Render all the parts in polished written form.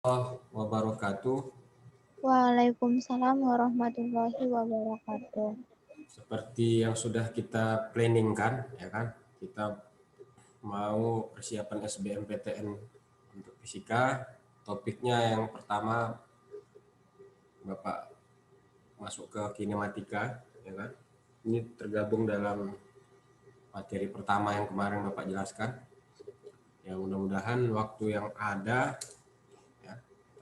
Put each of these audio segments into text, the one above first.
Wabarakatuh. Waalaikumsalam warahmatullahi wabarakatuh. Seperti yang sudah kita planningkan, ya kan? Kita mau persiapan SBMPTN untuk fisika. Topiknya yang pertama, Bapak masuk ke kinematika, ya kan? Ini tergabung dalam materi pertama yang kemarin Bapak jelaskan. Ya, mudah-mudahan waktu yang ada,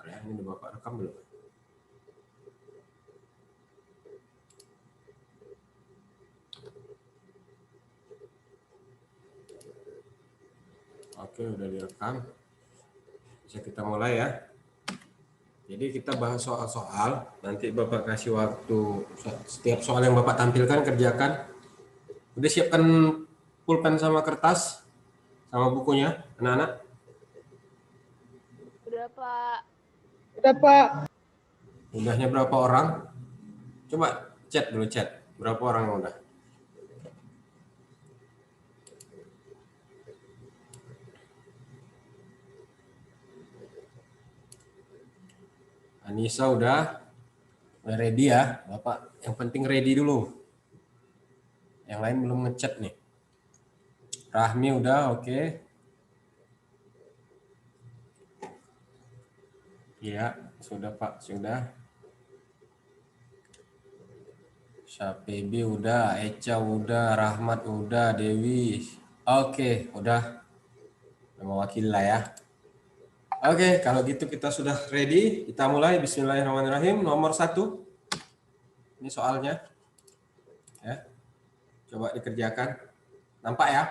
ya, ini Bapak rekam belum? Oke, udah direkam. Bisa kita mulai ya. Jadi kita bahas soal-soal, nanti Bapak kasih waktu, setiap soal yang Bapak tampilkan kerjakan. Udah siapkan pulpen sama kertas, sama bukunya, anak-anak? Udah, Pak. Udah, Pak. Udahnya berapa orang? Coba chat dulu, chat. Berapa orang yang udah? Anissa udah ready ya, Bapak. Yang penting ready dulu. Yang lain belum ngechat nih. Rahmi udah, oke. Iya, sudah Pak, sudah. Syafibi udah, Eca udah, Rahmat udah, Dewi. Oke, udah mewakili lah ya. Oke, kalau gitu kita sudah ready. Kita mulai. Bismillahirrahmanirrahim. Nomor 1. Ini soalnya. Ya. Coba dikerjakan. Nampak ya?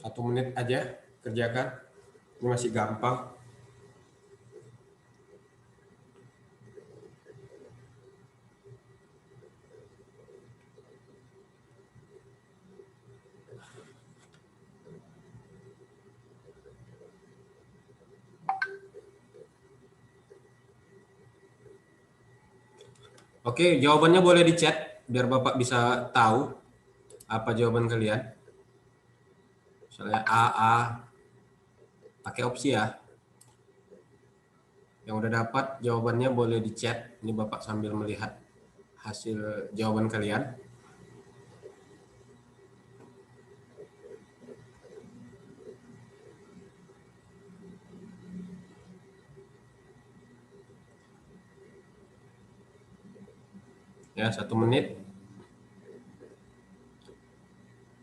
Satu menit aja kerjakan. Ini masih gampang. Oke, jawabannya boleh di chat biar Bapak bisa tahu apa jawaban kalian. Misalnya A, pakai opsi ya. Yang udah dapat jawabannya boleh di chat. Ini Bapak sambil melihat hasil jawaban kalian. Ya, 1 menit.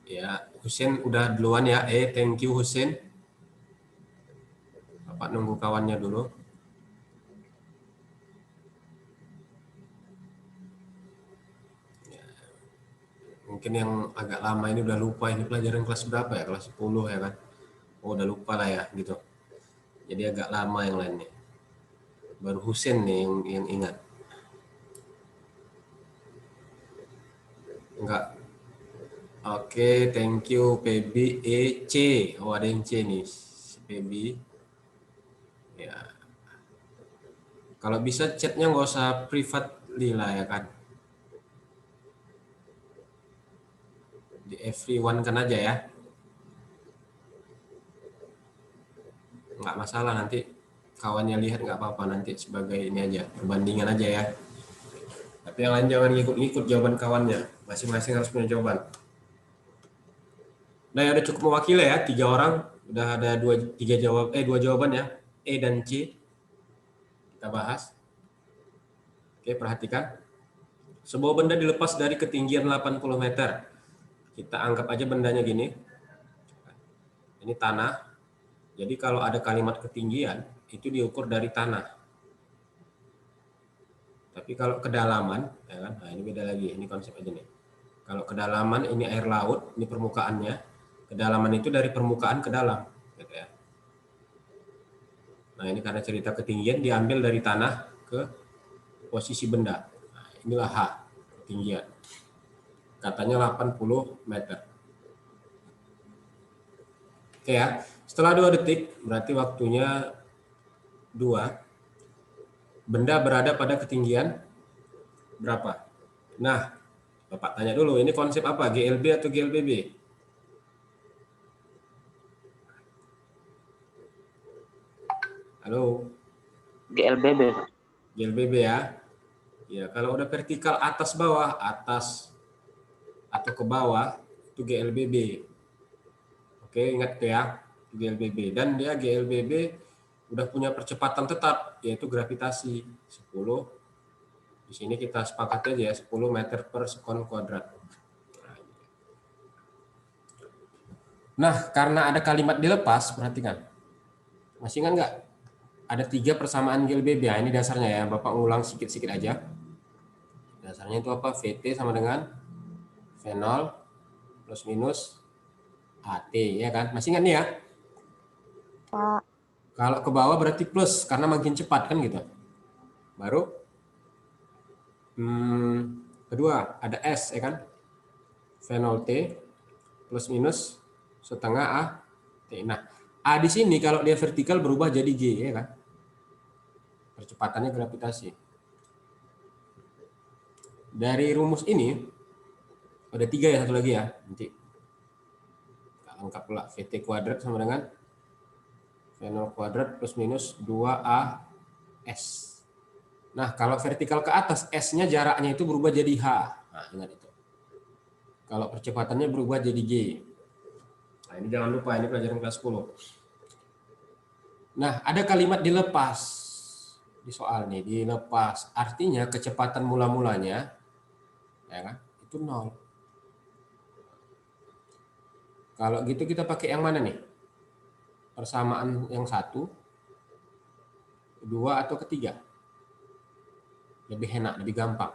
Ya, Husin udah duluan ya. Thank you Husin. Bapak nunggu kawannya dulu. Ya, mungkin yang agak lama ini udah lupa ini pelajaran kelas berapa ya? Kelas 10 ya kan? Oh, udah lupa lah ya gitu. Jadi agak lama yang lainnya. Baru Husin nih yang ingat. Enggak. Oke, thank you Pebi C. Oh, ada yang C nih. Pebi. Ya. Kalau bisa chatnya nggak usah privately lah ya kan. Di everyone kan aja ya. Nggak masalah, nanti kawannya lihat nggak apa-apa, nanti sebagai ini aja, perbandingan aja ya. Tapi yang lain jangan ngikut-ngikut jawaban kawannya, masing-masing harus punya jawaban. Nah, ya udah cukup mewakili ya, 3 orang udah ada dua jawaban ya, E dan C. Kita bahas. Oke, perhatikan. Sebuah benda dilepas dari ketinggian 80 meter. Kita anggap aja bendanya gini. Ini tanah. Jadi kalau ada kalimat ketinggian, itu diukur dari tanah. Tapi kalau kedalaman, ya kan? Nah, ini beda lagi. Ini konsep aja nih. Kalau kedalaman ini air laut, ini permukaannya. Kedalaman itu dari permukaan ke dalam, gitu ya. Nah, ini karena cerita ketinggian diambil dari tanah ke posisi benda. Nah, inilah H, ketinggian. Katanya 80 meter. Oke ya. Setelah 2 detik, berarti waktunya 2. Benda berada pada ketinggian berapa? Nah, Bapak tanya dulu, ini konsep apa? GLB atau GLBB? Halo, GLBB, Pak. GLBB ya. Ya, kalau udah vertikal atas bawah, atas atau ke bawah itu GLBB. Oke, ingat tuh ya, GLBB. Dan dia GLBB udah punya percepatan tetap, yaitu gravitasi 10. Di sini kita sepakat aja ya, 10 meter per sekon kuadrat. Nah, karena ada kalimat dilepas, perhatikan. Masih ingat nggak? Ada 3 persamaan GLBB. Nah, ini dasarnya ya, Bapak ulang sedikit-sedikit aja. Dasarnya itu apa? VT sama dengan V0 plus minus AT, ya kan? Masih ingat nih ya? Pak. Kalau ke bawah berarti plus, karena makin cepat kan gitu. Baru kedua ada S, ya kan? V0T plus minus setengah A T. Nah, A di sini kalau dia vertikal berubah jadi G, ya kan? Percepatannya gravitasi. Dari rumus ini ada 3 ya, satu lagi ya. Nanti kita lengkap pula. VT kuadrat sama dengan V0 kuadrat plus minus 2AS. Nah, kalau vertikal ke atas, S-nya jaraknya itu berubah jadi H. Nah, ingat itu. Kalau percepatannya berubah jadi G. Nah, ini jangan lupa, ini pelajaran kelas 10. Nah, ada kalimat dilepas di soal nih, dilepas. Artinya kecepatan mula-mulanya ya kan, itu 0. Kalau gitu kita pakai yang mana nih? Persamaan yang 1, 2 atau ketiga? Lebih enak, lebih gampang.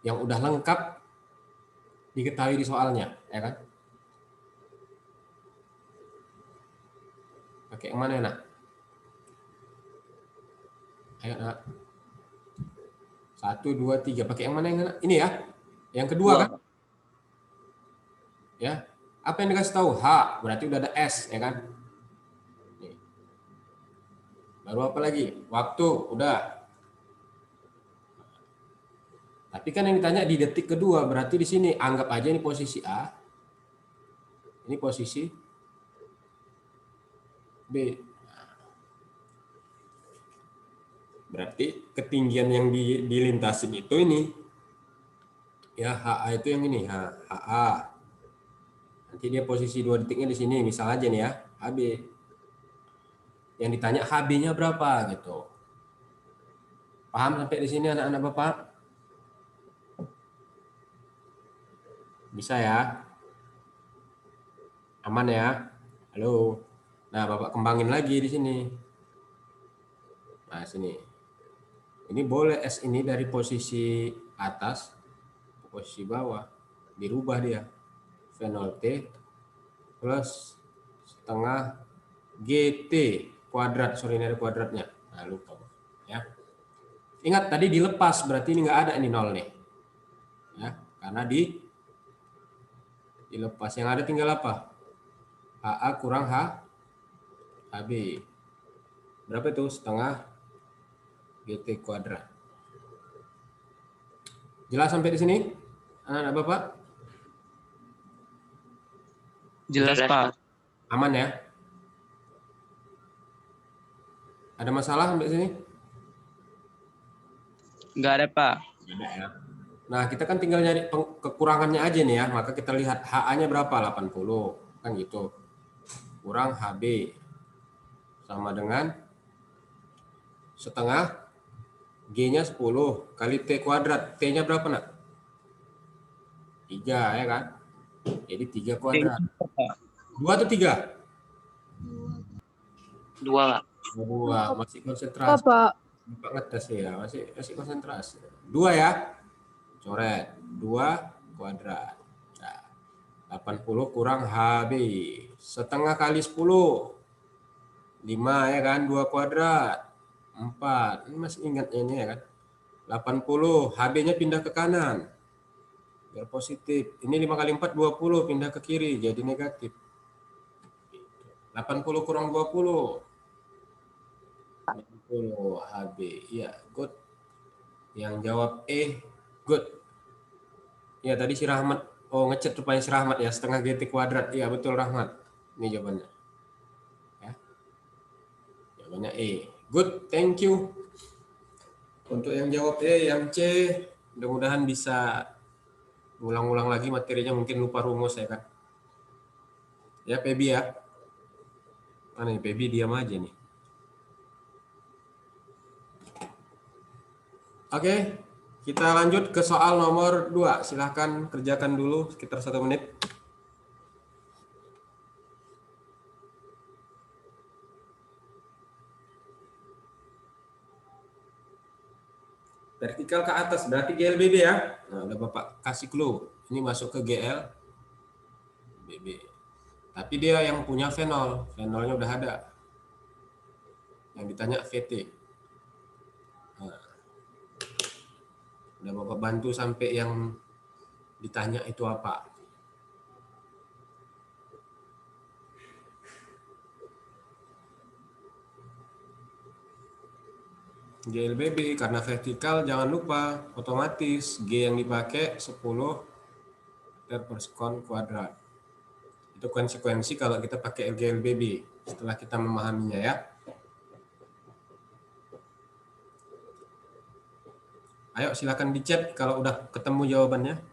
Yang udah lengkap diketahui di soalnya, ya kan? Pakai yang mana nak? Ayo nak. 1, 2, 3. Pakai yang mana yang nak? Ini ya? Yang kedua kan? Ya. Apa yang dikasih tahu? H. Berarti udah ada S, ya kan? Nih. Baru apa lagi? Waktu, udah. Tapi kan yang ditanya di detik kedua, berarti di sini anggap aja ini posisi A. Ini posisi B. Berarti ketinggian yang dilintasin itu ini. Ya, HA itu yang ini, HA. Nanti dia posisi 2 detiknya di sini, misal aja nih ya, HB. Yang ditanya HB-nya berapa gitu. Paham sampai di sini anak-anak Bapak? Bisa ya? Aman ya? Halo. Nah, Bapak kembangin lagi di sini. Nah, sini. Ini boleh S ini dari posisi atas ke posisi bawah. Dirubah dia. V0T plus setengah GT kuadrat. Sorry, ini ada kuadratnya. Nah, lupa. Ya. Ingat, tadi dilepas. Berarti ini nggak ada ini 0 nih. Ya, karena dilepas. Yang ada tinggal apa? HA kurang HB. Berapa itu? Setengah GT kuadrat. Jelas sampai di sini? Anak-anak Bapak? Jelas, Pak. Aman ya? Ada masalah sampai sini? Nggak ada, Pak. Tidak ya. Nah, kita kan tinggal nyari kekurangannya aja nih ya. Maka kita lihat HA-nya berapa? 80. Kan gitu. Kurang HB. Sama dengan setengah G-nya 10 kali T kuadrat. T-nya berapa nak? 3 ya kan? Jadi 3 kuadrat. 2 atau 3? 2. 2. Masih konsentrasi. Bapak. Bapak ngetes ya. Masih konsentrasi. 2 ya. Coret. 2 kuadrat. Nah, 80 kurang HB. Setengah kali 10. 5 ya kan? 2 kuadrat. 4. Ini masih ingat ini ya kan? 80. HB-nya pindah ke kanan. Biar positif. Ini 5 kali 4, 20. Pindah ke kiri. Jadi negatif. 80 kurang 20. 80 HB. Iya, good. Yang jawab E, good. Ya, tadi si Rahmat. Oh, ngechat rupanya si Rahmat ya. Setengah GT kuadrat. Iya, betul Rahmat. Ini jawabannya. Ya. Jawabannya E, Good, thank you. Untuk yang jawab E, yang C, mudah-mudahan bisa ulang-ulang lagi materinya, mungkin lupa rumus ya kan. Ya, Pebi ya. Mana nih, Pebi diam aja nih. Oke, kita lanjut ke soal nomor 2. Silahkan kerjakan dulu sekitar 1 menit. Vertikal ke atas, berarti GLBB ya. Nah, udah Bapak kasih clue. Ini masuk ke GLBB. Tapi dia yang punya fenol. Fenolnya udah ada. Yang ditanya VT. Nah, udah Bapak bantu sampai yang ditanya itu apa. GLBB karena vertikal jangan lupa otomatis G yang dipakai 10 meter per sekon kuadrat. Itu konsekuensi kalau kita pakai GLBB setelah kita memahaminya ya. Ayo silakan di chat kalau udah ketemu jawabannya.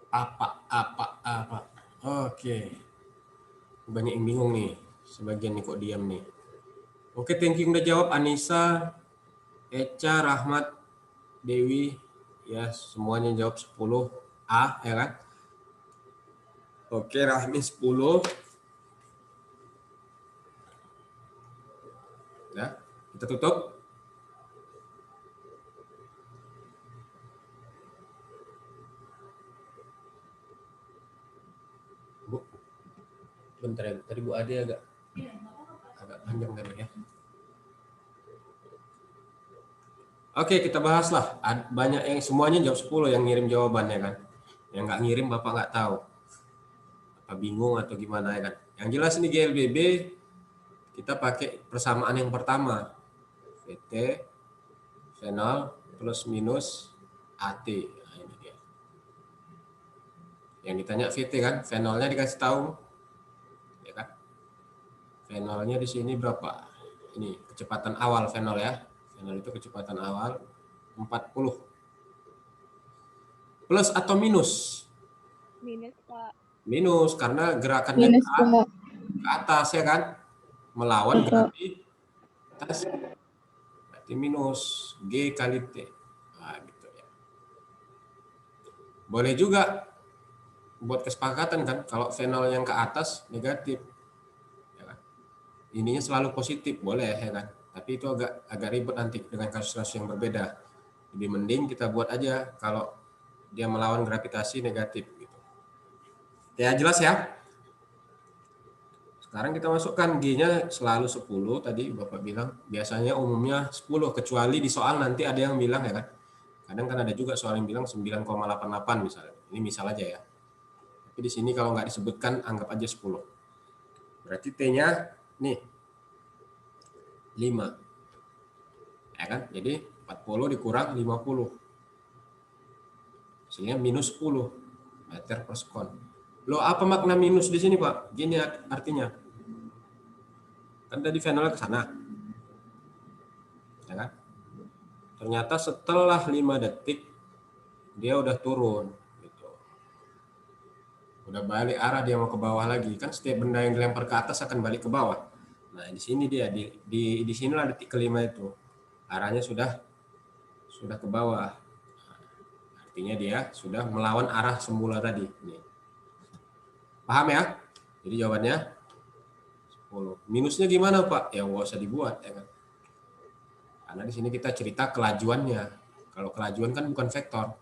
Apa. Oke. Banyak yang bingung nih. Sebagian nih kok diam nih. Oke, thank you udah jawab. Anissa, Eca, Rahmat, Dewi. Ya, semuanya jawab 10 A, ya kan? Oke, Rahmi 10. Ya, kita tutup. Bu, bentar ya. Tadi Bu Ade agak panjang tadi ya. Oke, kita bahas lah. Banyak yang semuanya jawab 10 yang ngirim jawabannya kan. Yang nggak ngirim Bapak nggak tahu. Apa bingung atau gimana ya kan. Yang jelas ini GLBB kita pakai persamaan yang pertama. VT, fenol, plus minus AT. Nah, ini dia. Yang ditanya VT kan, fenolnya dikasih tahu. Ya kan? Fenolnya di sini berapa? Ini kecepatan awal fenol ya. Fenol itu kecepatan awal 40. Plus atau minus? Minus, Pak. Minus karena gerakannya Minus, ke Pak. atas ya kan? Melawan Betul. gravitas. Berarti minus G kali T. Nah, gitu ya. Boleh juga buat kesepakatan kan, kalau fenol yang ke atas negatif. Ya kan? Ininya selalu positif, boleh ya kan? Tapi itu agak ribet nanti dengan kasus-kasus yang berbeda. Lebih mending kita buat aja kalau dia melawan gravitasi negatif gitu. Ya jelas ya. Sekarang kita masukkan G-nya selalu 10 tadi Bapak bilang. Biasanya umumnya 10 kecuali di soal nanti ada yang bilang ya kan. Kadang kan ada juga soal yang bilang 9,88 misalnya. Ini misal aja ya. Tapi di sini kalau nggak disebutkan anggap aja 10. Berarti T-nya nih 5. Ya kan? Jadi 40 dikurang 50. Hasilnya minus 10 meter per sekon. Loh, apa makna minus di sini, Pak? Gini artinya. Kan tadi fenolnya ke sana. Ya kan? Ternyata setelah 5 detik dia udah turun gitu. Udah balik arah, dia mau ke bawah lagi. Kan setiap benda yang dilempar ke atas akan balik ke bawah. Nah, di sini dia di sinilah detik kelima itu. Arahnya sudah ke bawah. Artinya dia sudah melawan arah semula tadi. Nih. Paham ya? Jadi jawabannya 10. Minusnya gimana, Pak? Ya nggak usah dibuat ya kan. Karena di sini kita cerita kelajuannya. Kalau kelajuan kan bukan vektor.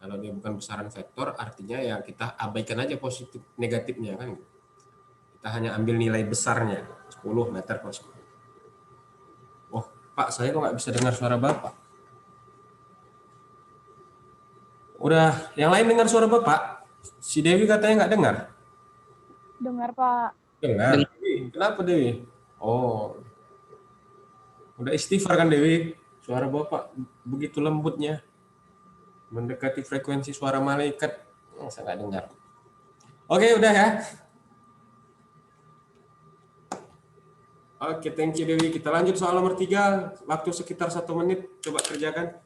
Kalau dia bukan besaran vektor, artinya ya kita abaikan aja positif negatifnya kan. Kita hanya ambil nilai besarnya, 10 meter per sekon. Oh, Pak, saya kok nggak bisa dengar suara Bapak? Udah, yang lain dengar suara Bapak? Si Dewi katanya nggak dengar. Dengar, Pak. Dengar. Kenapa Dewi? Oh, udah istighfar kan Dewi? Suara Bapak begitu lembutnya. Mendekati frekuensi suara malaikat. Saya nggak dengar. Oke, udah ya. Oke, thank you Dewi. Kita lanjut soal nomor 3. Waktu sekitar 1 menit. Coba kerjakan.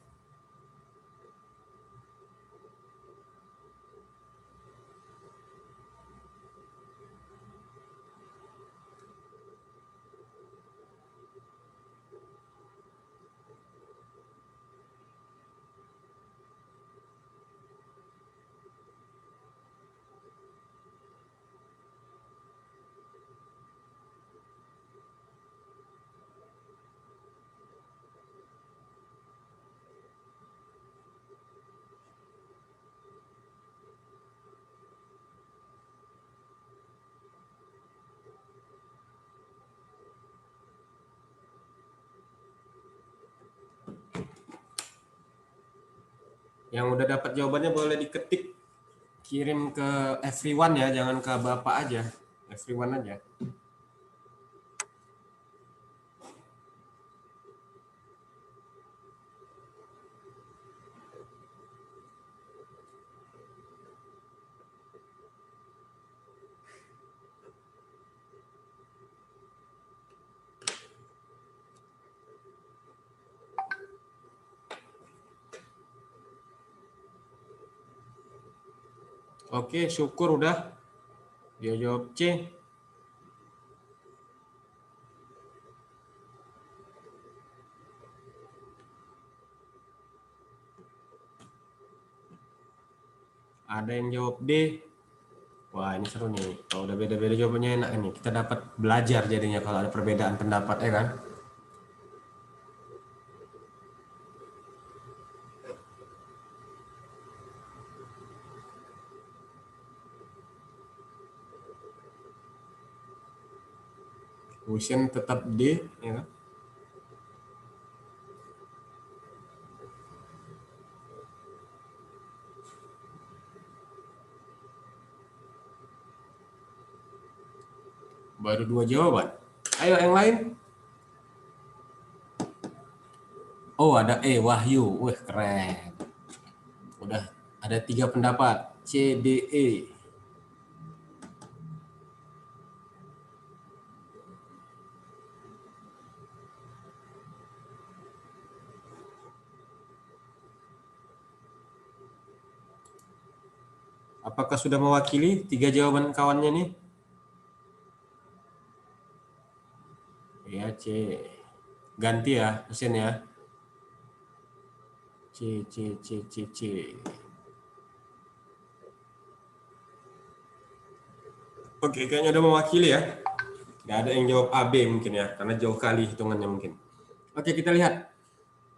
Yang udah dapat jawabannya boleh diketik, kirim ke everyone ya, jangan ke Bapak aja. Everyone aja. Oke, syukur udah. Dia jawab C. Ada yang jawab D. Wah, ini seru nih. Kalau udah beda-beda jawabannya enak nih. Kita dapat belajar jadinya kalau ada perbedaan pendapat, ya kan? Quotient tetap D, ya kan? Baru 2 jawaban. Ayo yang lain. Oh, ada E, Wahyu. Wih, keren. Udah ada 3 pendapat. C, D, E. Apakah sudah mewakili 3 jawaban kawannya nih? Ya, C. Ganti ya mesin ya. C, C, C, C, C. Oke, kayaknya udah mewakili ya. Nggak ada yang jawab AB mungkin ya, karena jauh kali hitungannya mungkin. Oke, kita lihat.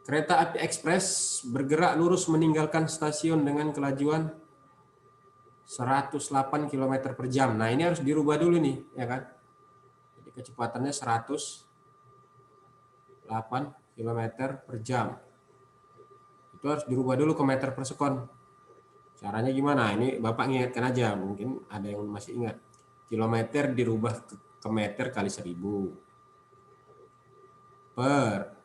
Kereta api ekspres bergerak lurus meninggalkan stasiun dengan kelajuan 108 km per jam. Nah, ini harus dirubah dulu nih, ya kan? Jadi kecepatannya 108 km per jam. Itu harus dirubah dulu ke meter per sekon. Caranya gimana? Ini Bapak ingatkan aja, mungkin ada yang masih ingat. Kilometer dirubah ke meter kali 1000. Per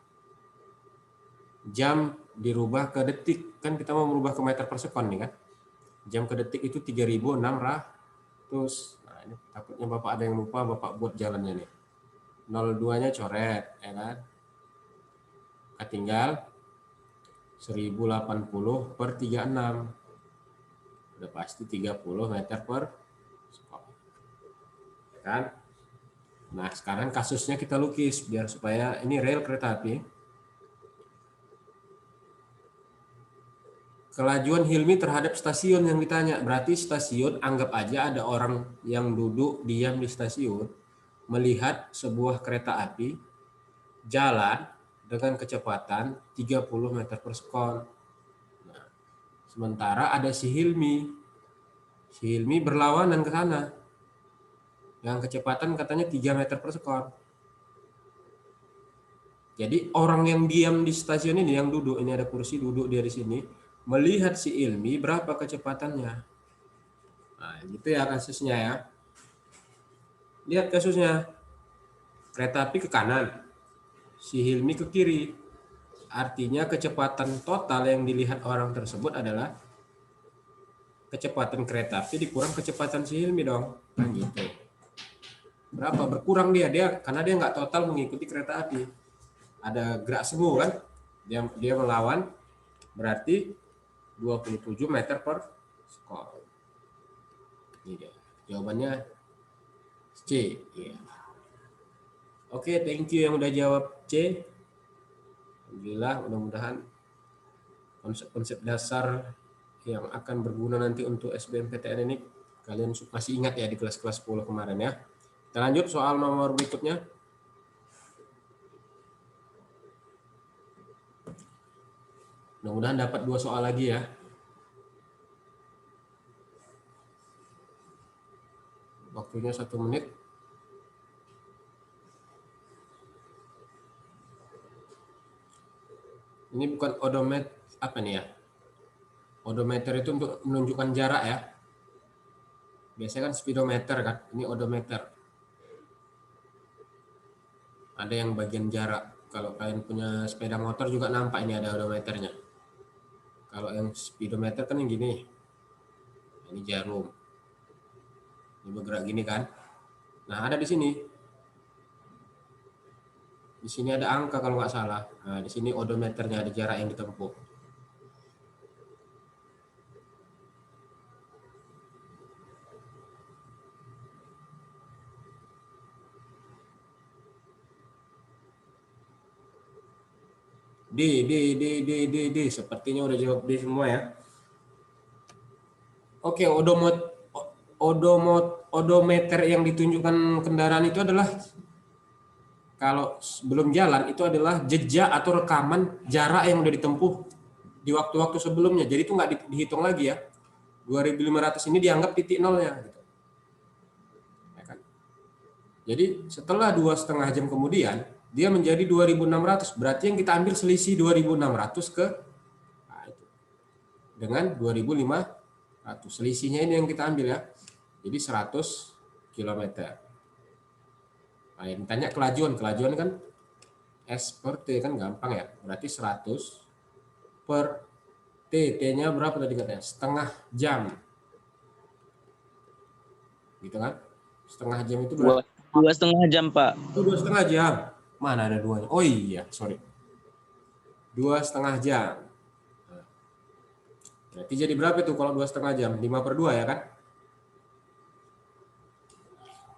jam dirubah ke detik. Kan kita mau merubah ke meter per sekon nih kan. Jam ke detik itu 3600. Nah, ini takutnya Bapak ada yang lupa, Bapak buat jalannya nih. 02-nya coret, ya kan. Tinggal 1080 per 36. Udah pasti 30 meter per sekon. Ya kan? Nah, sekarang kasusnya kita lukis biar supaya ini rel kereta api. Kelajuan Hilmi terhadap stasiun yang ditanya. Berarti stasiun, anggap aja ada orang yang duduk diam di stasiun, melihat sebuah kereta api jalan dengan kecepatan 30 meter per sekon. Nah, Sementara ada si Hilmi. Si Hilmi berlawanan ke sana. Yang kecepatan katanya 3 meter per sekon. Jadi orang yang diam di stasiun ini, yang duduk, ini ada kursi duduk dia di sini, melihat si Hilmi berapa kecepatannya. Nah, gitu ya kasusnya ya. Lihat kasusnya. Kereta api ke kanan, si Hilmi ke kiri. Artinya kecepatan total yang dilihat orang tersebut adalah kecepatan kereta api dikurang kecepatan si Hilmi dong. Kan gitu. Berapa? Berkurang dia karena dia nggak total mengikuti kereta api. Ada gerak semu kan? Dia melawan, berarti 27 meter per sekon. Ini dia. Jawabannya C. Iya. Oke, thank you yang udah jawab C. Alhamdulillah, mudah-mudahan konsep-konsep dasar yang akan berguna nanti untuk SBMPTN ini kalian masih ingat ya di kelas-kelas 10 kemarin ya. Kita lanjut soal nomor berikutnya. Mudah-mudahan dapat 2 soal lagi ya. Waktunya 1 menit. Ini bukan odometer, apa nih ya? Odometer itu untuk menunjukkan jarak ya. Biasanya kan speedometer kan, ini odometer. Ada yang bagian jarak. Kalau kalian punya sepeda motor juga nampak ini ada odometernya. Kalau yang speedometer kan yang gini. Ini jarum. Ini bergerak gini kan. Nah, ada di sini. Di sini ada angka kalau nggak salah. Nah, di sini odometernya ada jarak yang ditempuh. D. Sepertinya udah jawab D semua ya. Oke, odometer yang ditunjukkan kendaraan itu adalah kalau belum jalan itu adalah jejak atau rekaman jarak yang udah ditempuh di waktu-waktu sebelumnya. Jadi itu nggak dihitung lagi ya. 2500 ini dianggap titik nolnya. Gitu. Ya kan? Jadi setelah 2,5 jam kemudian dia menjadi 2600. Berarti yang kita ambil selisih 2600 ke nah, itu. Dengan 2500. Selisihnya ini yang kita ambil ya. Jadi 100 km. Nah, yang ditanya kelajuan kan S per T kan gampang ya. Berarti 100 per T. T-nya berapa tadi katanya? Setengah jam. Gitu kan? Setengah jam itu berapa? 2,5 jam, Pak. Oh, 2,5 jam. Mana ada 2-nya? Oh iya, sorry. 2,5 jam. Nah, berarti jadi berapa itu kalau 2,5 jam? 5/2 ya kan?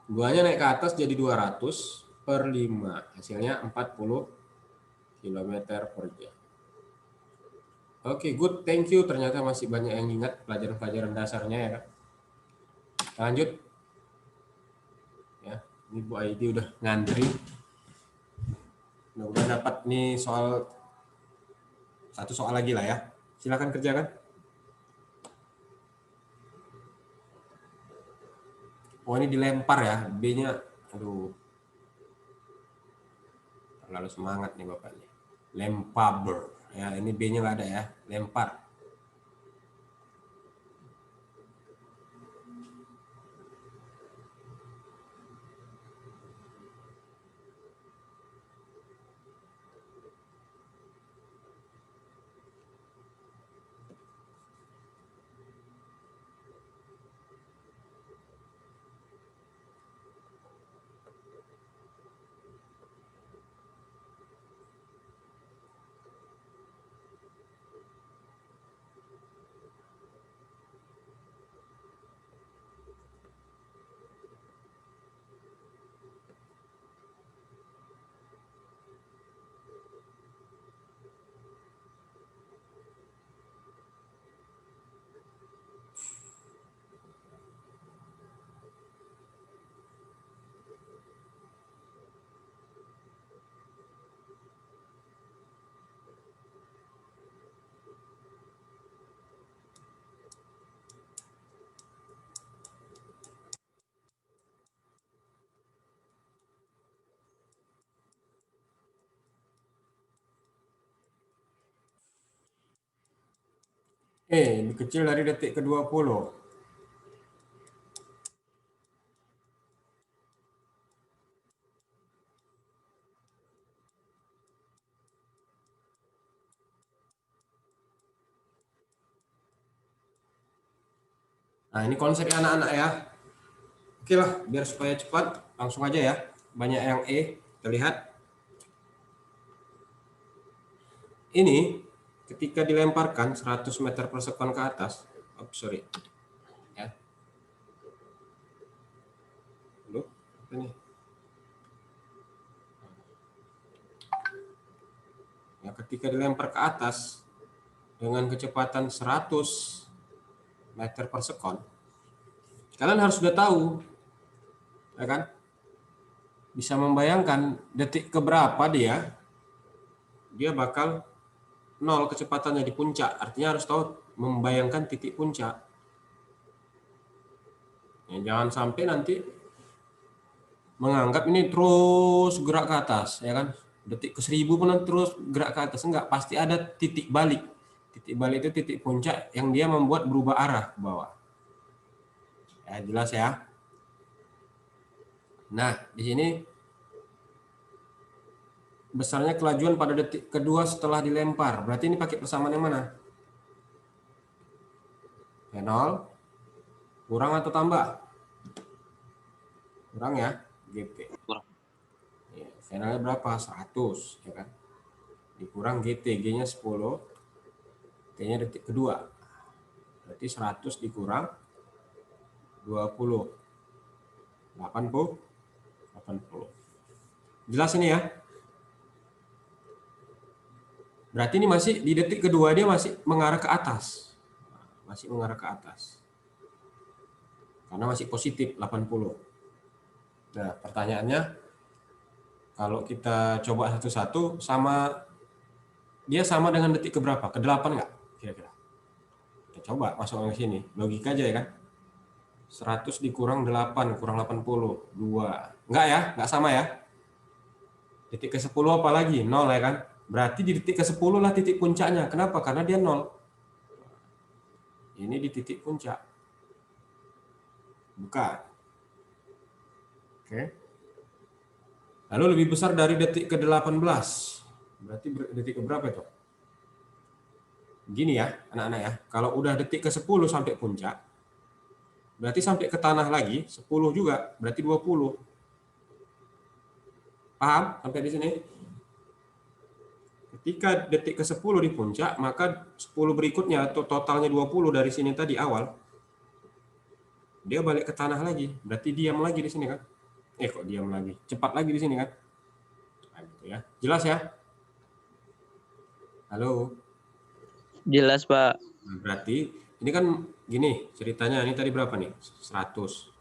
2-nya naik ke atas jadi 200 per 5. Hasilnya 40 km per jam. Oke, good. Thank you. Ternyata masih banyak yang ingat pelajaran-pelajaran dasarnya ya kan. Lanjut. Ya, ini Bu Aidi udah ngantri. Mudah-mudahan dapat nih satu soal lagi lah ya. Silakan kerjakan. Oh, ini dilempar ya. B-nya, aduh. Terlalu semangat nih Bapak nih. Lempar. Ya, ini B-nya nggak ada ya. Lempar. lebih kecil dari detik ke-20. Nah, ini konsepnya anak-anak ya. Oke lah, biar supaya cepat, langsung aja ya. Banyak yang kita lihat. Ini ketika dilemparkan 100 meter per sekon ke atas, sorry, ya. Loh, apa nih? Ya, ketika dilempar ke atas dengan kecepatan 100 meter per sekon, kalian harus sudah tahu, ya kan? Bisa membayangkan detik keberapa dia bakal nol kecepatannya di puncak. Artinya harus tahu membayangkan titik puncak. Ya, jangan sampai nanti menganggap ini terus gerak ke atas, ya kan? Detik ke 1000 pun terus gerak ke atas. Enggak, pasti ada titik balik. Titik balik itu titik puncak yang dia membuat berubah arah ke bawah. Ya, jelas ya. Nah, di sini besarnya kelajuan pada detik kedua setelah dilempar. Berarti ini pakai persamaan yang mana? V0 kurang atau tambah? Kurang ya, GT. Kurang. Ya, V0-nya berapa? 100, ya kan? Dikurang GT, G-nya 10, T-nya detik kedua. Berarti 100 dikurang 20. 80. Jelas ini ya? Berarti ini masih di detik kedua dia masih mengarah ke atas. Masih mengarah ke atas. Karena masih positif 80. Nah, pertanyaannya kalau kita coba satu-satu dia sama dengan detik keberapa? Ke-8 enggak? Kira-kira. Kita coba masuk ke sini. Logika aja ya kan? 100 dikurang 8, kurang 80. 2. Enggak ya? Enggak sama ya? Detik ke-10 apa lagi? 0 ya kan? Berarti di detik ke-10 lah titik puncaknya. Kenapa? Karena dia 0. Ini di titik puncak. Bukan. Oke. Lalu lebih besar dari detik ke-18. Berarti detik ke berapa itu? Gini ya, anak-anak ya. Kalau udah detik ke-10 sampai puncak, berarti sampai ke tanah lagi, 10 juga, berarti 20. Paham sampai di sini? Ketika detik ke-10 di puncak, maka 10 berikutnya atau totalnya 20 dari sini tadi awal, dia balik ke tanah lagi, berarti diam lagi di sini kan? Kok diam lagi? Cepat lagi di sini kan? Nah, gitu ya. Jelas ya? Halo? Jelas, Pak. Nah, berarti ini kan gini ceritanya, ini tadi berapa nih? 100.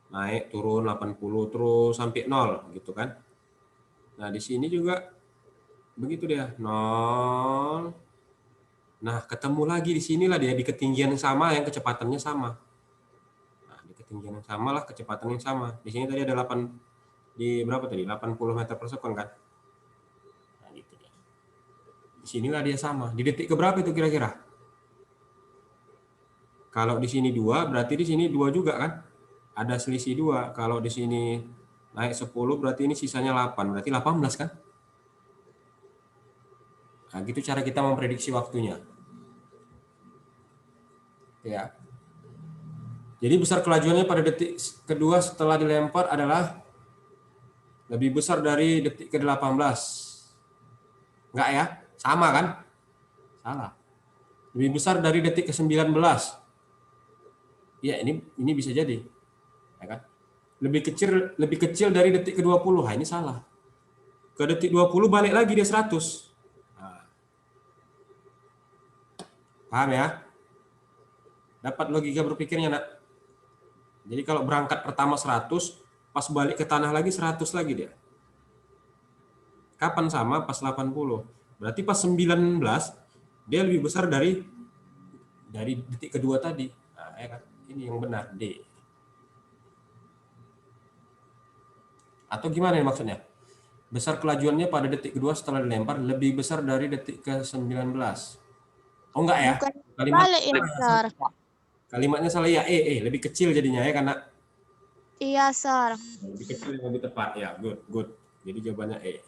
Naik, turun, 80, terus sampai 0 gitu kan? Nah, di sini juga begitu dia, 0. Nah, ketemu lagi di sinilah dia di ketinggian yang sama, yang kecepatannya sama. Nah, di ketinggian yang sama lah, kecepatan yang sama. Di sini tadi ada 8, di berapa tadi? 80 meter per sekon kan? Nah, gitu ya. Di sinilah dia sama. Di detik keberapa itu kira-kira? Kalau di sini 2, berarti di sini 2 juga kan? Ada selisih 2. Kalau di sini naik 10, berarti ini sisanya 8. Berarti 18 kan? Nah, gitu cara kita memprediksi waktunya. Ya. Jadi besar kelajuannya pada detik kedua setelah dilempar adalah lebih besar dari detik ke-18. Enggak ya? Sama kan? Salah. Lebih besar dari detik ke-19. Ya, ini bisa jadi. Ya kan? Lebih kecil dari detik ke-20. Nah, ini salah. Ke detik 20 balik lagi dia 100. Nah. Paham ya? Dapat logika berpikirnya, Nak? Jadi kalau berangkat pertama 100, pas balik ke tanah lagi 100 lagi dia. Kapan sama? Pas 80. Berarti pas 19 dia lebih besar dari detik kedua tadi. Nah, ya kan? Ini yang benar, D. Atau gimana nih maksudnya? Besar kelajuannya pada detik kedua setelah dilempar lebih besar dari detik ke-19. Oh enggak ya? Bukan Kalimat balik ya, Sar. kalimatnya salah ya. Lebih kecil jadinya ya karena Iya, Sar. lebih kecil yang lebih tepat ya. Good, good. Jadi jawabannya E.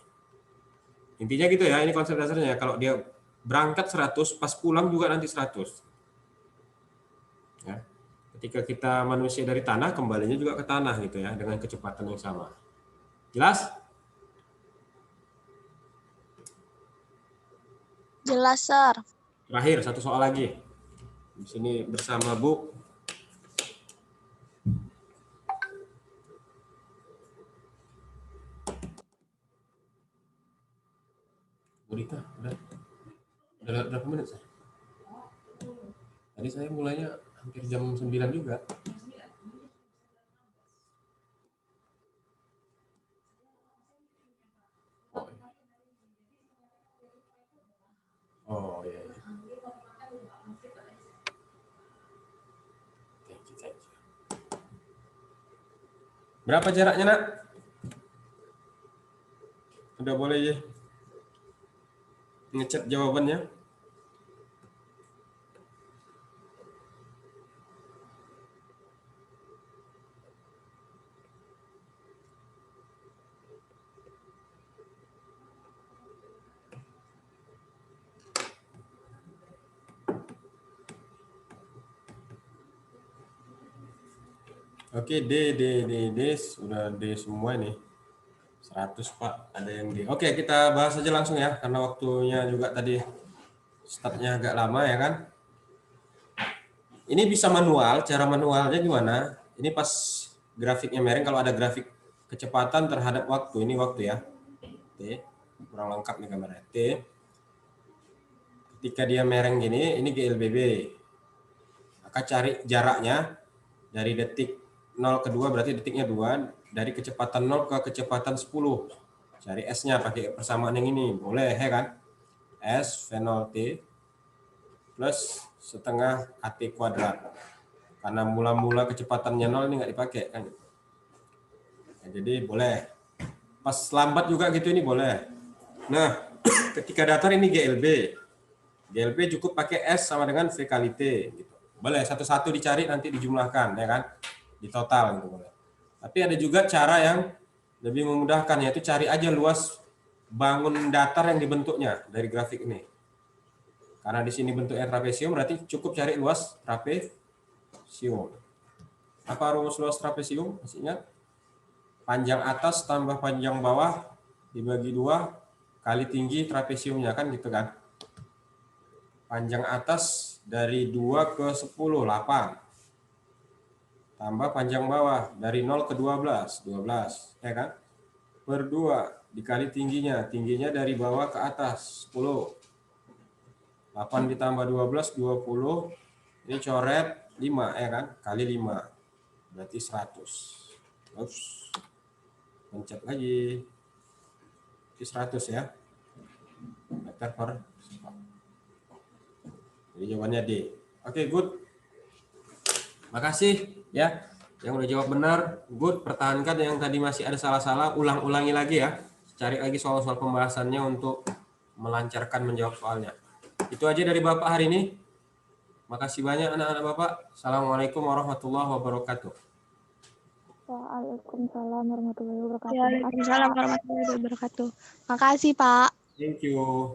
Intinya gitu ya, ini konsep dasarnya. Kalau dia berangkat 100, pas pulang juga nanti 100. Ya. Ketika kita manusia dari tanah, kembalinya juga ke tanah gitu ya, dengan kecepatan yang sama. Jelas? Jelas, Sar. Terakhir, satu soal lagi. Di sini bersama Bu. Bu Rita, udah berapa menit? Tadi saya mulainya hampir jam 9 juga. Oh iya. Thank you. Berapa jaraknya, Nak? Udah boleh ya ngechat jawabannya. Oke, D, sudah D semua nih. 100 Pak, ada yang D. Oke, kita bahas aja langsung ya, karena waktunya juga tadi startnya agak lama ya kan. Ini bisa manual, cara manualnya gimana? Ini pas grafiknya miring, kalau ada grafik kecepatan terhadap waktu, ini waktu ya. T, kurang lengkap nih kameranya. T, ketika dia mereng gini, ini GLBB. Maka cari jaraknya dari detik 0 ke 2 berarti detiknya 2, dari kecepatan 0 ke kecepatan 10. Cari S-nya pakai persamaan yang ini, boleh ya kan? S V0T plus setengah AT kuadrat. Karena mula-mula kecepatannya 0 ini nggak dipakai kan. Ya, jadi boleh. Pas lambat juga gitu ini boleh. Nah, ketika datar ini GLB. GLB cukup pakai S sama dengan V kali T gitu. Boleh satu-satu dicari nanti dijumlahkan ya kan. Di total gitu boleh. Tapi ada juga cara yang lebih memudahkan, yaitu cari aja luas bangun datar yang dibentuknya dari grafik ini. Karena di sini bentuknya trapesium, berarti cukup cari luas trapesium. Apa rumus luas trapesium? Masih ingat? Panjang atas tambah panjang bawah dibagi 2 kali tinggi trapesiumnya kan gitu kan. Panjang atas dari 2 ke 10, 8. Tambah panjang bawah dari 0 ke 12, 12, ya kan? Per 2 dikali tingginya dari bawah ke atas, 10. 8 ditambah 12, 20. Ini coret 5, ya kan? Kali 5, berarti 100. Ups. Pencet lagi. Ini 100 ya. Meter per second. Jadi jawabannya D. Oke, good. Makasih ya yang udah jawab benar. Good, pertahankan yang tadi masih ada salah-salah, ulang-ulangi lagi ya. Cari lagi soal-soal pembahasannya untuk melancarkan menjawab soalnya. Itu aja dari Bapak hari ini. Makasih banyak anak-anak Bapak. Assalamualaikum warahmatullahi wabarakatuh. Waalaikumsalam warahmatullahi wabarakatuh. Waalaikumsalam warahmatullahi wabarakatuh. Makasih, Pak. Thank you.